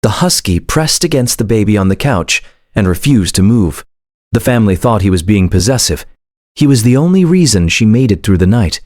The husky pressed against the baby on the couch and refused to move. The family thought he was being possessive. He was the only reason she made it through the night.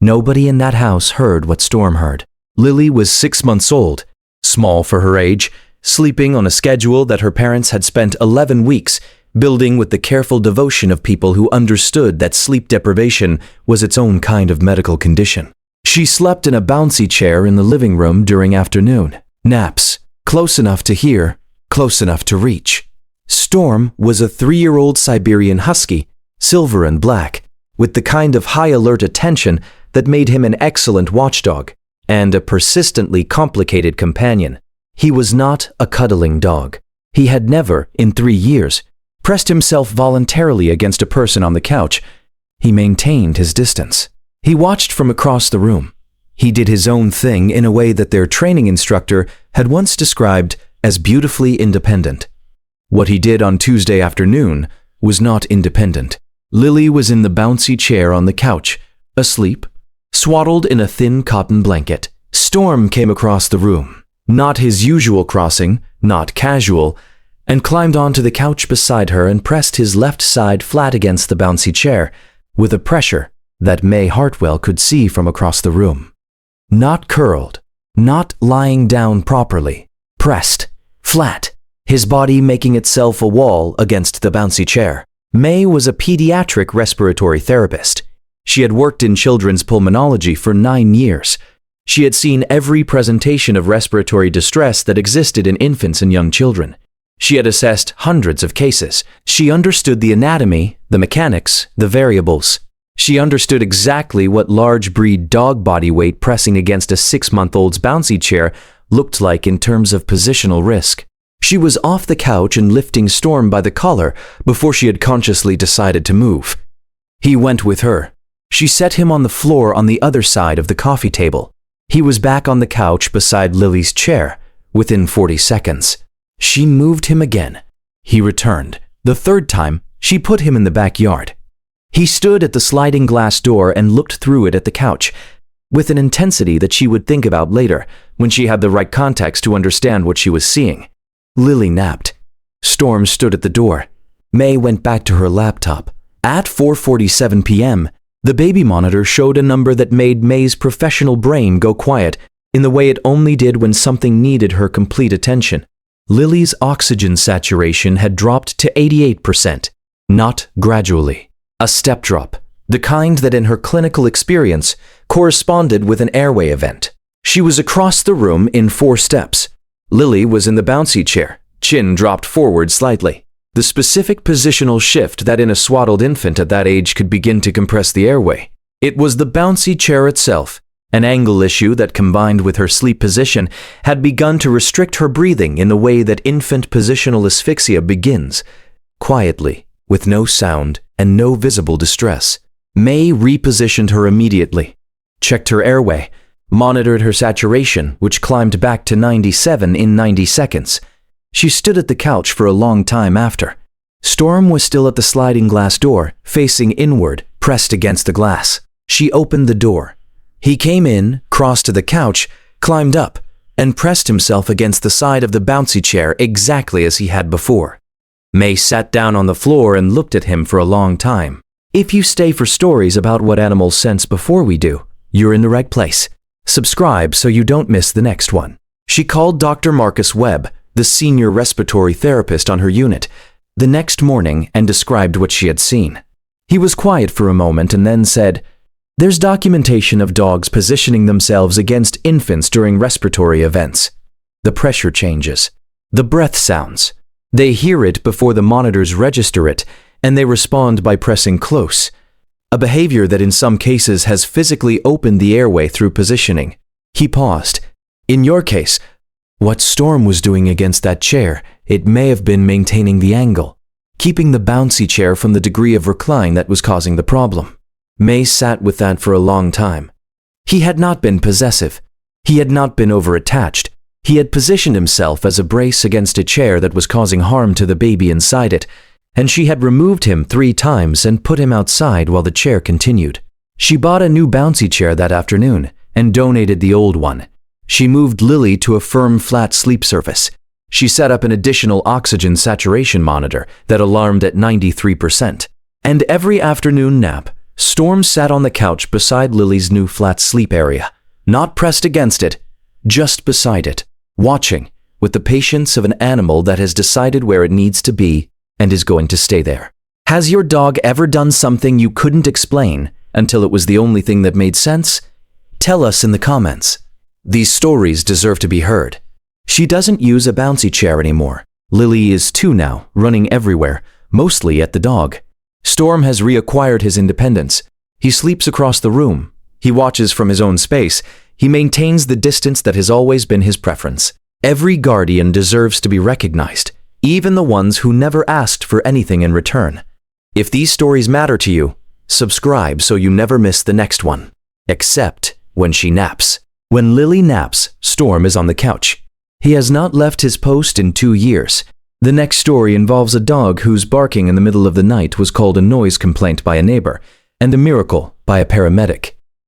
Nobody in that house heard what Storm heard. Lily was 6 months old, small for her age, sleeping on a schedule that her parents had spent 11 weeks building with the careful devotion of people who understood that sleep deprivation was its own kind of medical condition. She slept in a bouncy chair in the living room during afternoon naps, close enough to hear, close enough to reach. Storm was a 3-year-old Siberian husky, silver and black, with the kind of high-alert attention that made him an excellent watchdog and a persistently complicated companion. He was not a cuddling dog. He had never, in 3 years, pressed himself voluntarily against a person on the couch. He maintained his distance. He watched from across the room. He did his own thing in a way that their training instructor had once described as beautifully independent. What he did on Tuesday afternoon was not independent. Lily was in the bouncy chair on the couch, asleep, swaddled in a thin cotton blanket. Storm came across the room, not his usual crossing, not casual, and climbed onto the couch beside her and pressed his left side flat against the bouncy chair with a pressure that May Hartwell could see from across the room. Not curled, not lying down properly, pressed, flat, his body making itself a wall against the bouncy chair. May was a pediatric respiratory therapist. She had worked in children's pulmonology for 9 years. She had seen every presentation of respiratory distress that existed in infants and young children. She had assessed hundreds of cases. She understood the anatomy, the mechanics, the variables. She understood exactly what large breed dog body weight pressing against a 6-month-old's bouncy chair looked like in terms of positional risk. She was off the couch and lifting Storm by the collar before she had consciously decided to move. He went with her. She set him on the floor on the other side of the coffee table. He was back on the couch beside Lily's chair within 40 seconds. She moved him again. He returned. The third time, she put him in the backyard. He stood at the sliding glass door and looked through it at the couch, with an intensity that she would think about later when she had the right context to understand what she was seeing. Lily napped. Storm stood at the door. May went back to her laptop. At 4:47 p.m., the baby monitor showed a number that made May's professional brain go quiet in the way it only did when something needed her complete attention. Lily's oxygen saturation had dropped to 88%, not gradually. A step drop, the kind that in her clinical experience corresponded with an airway event. She was across the room in 4 steps. Lily was in the bouncy chair, chin dropped forward slightly. The specific positional shift that in a swaddled infant at that age could begin to compress the airway. It was the bouncy chair itself, an angle issue that combined with her sleep position had begun to restrict her breathing in the way that infant positional asphyxia begins, quietly, with no sound and no visible distress. May repositioned her immediately, checked her airway, monitored her saturation, which climbed back to 97 in 90 seconds. She stood at the couch for a long time after. Storm was still at the sliding glass door, facing inward, pressed against the glass. She opened the door. He came in, crossed to the couch, climbed up, and pressed himself against the side of the bouncy chair exactly as he had before. May sat down on the floor and looked at him for a long time. If you stay for stories about what animals sense before we do, you're in the right place. Subscribe so you don't miss the next one. She called Dr. Marcus Webb, the senior respiratory therapist on her unit, the next morning and described what she had seen. He was quiet for a moment and then said, "There's documentation of dogs positioning themselves against infants during respiratory events. The pressure changes. The breath sounds. They hear it before the monitors register it, and they respond by pressing close. A behavior that in some cases has physically opened the airway through positioning." He paused. "In your case, what Storm was doing against that chair, it may have been maintaining the angle, keeping the bouncy chair from the degree of recline that was causing the problem." May sat with that for a long time. He had not been possessive. He had not been overattached. He had positioned himself as a brace against a chair that was causing harm to the baby inside it, and she had removed him 3 times and put him outside while the chair continued. She bought a new bouncy chair that afternoon and donated the old one. She moved Lily to a firm, flat sleep surface. She set up an additional oxygen saturation monitor that alarmed at 93%. And every afternoon nap, Storm sat on the couch beside Lily's new flat sleep area, not pressed against it, just beside it, watching, with the patience of an animal that has decided where it needs to be and is going to stay there. Has your dog ever done something you couldn't explain until it was the only thing that made sense? Tell us in the comments. These stories deserve to be heard. She doesn't use a bouncy chair anymore. Lily is 2 now, running everywhere, mostly at the dog. Storm has reacquired his independence. He sleeps across the room. He watches from his own space. He maintains the distance that has always been his preference. Every guardian deserves to be recognized, even the ones who never asked for anything in return. If these stories matter to you, subscribe so you never miss the next one. Except when she naps. When Lily naps, Storm is on the couch. He has not left his post in 2 years. The next story involves a dog whose barking in the middle of the night was called a noise complaint by a neighbor, and a miracle by a paramedic.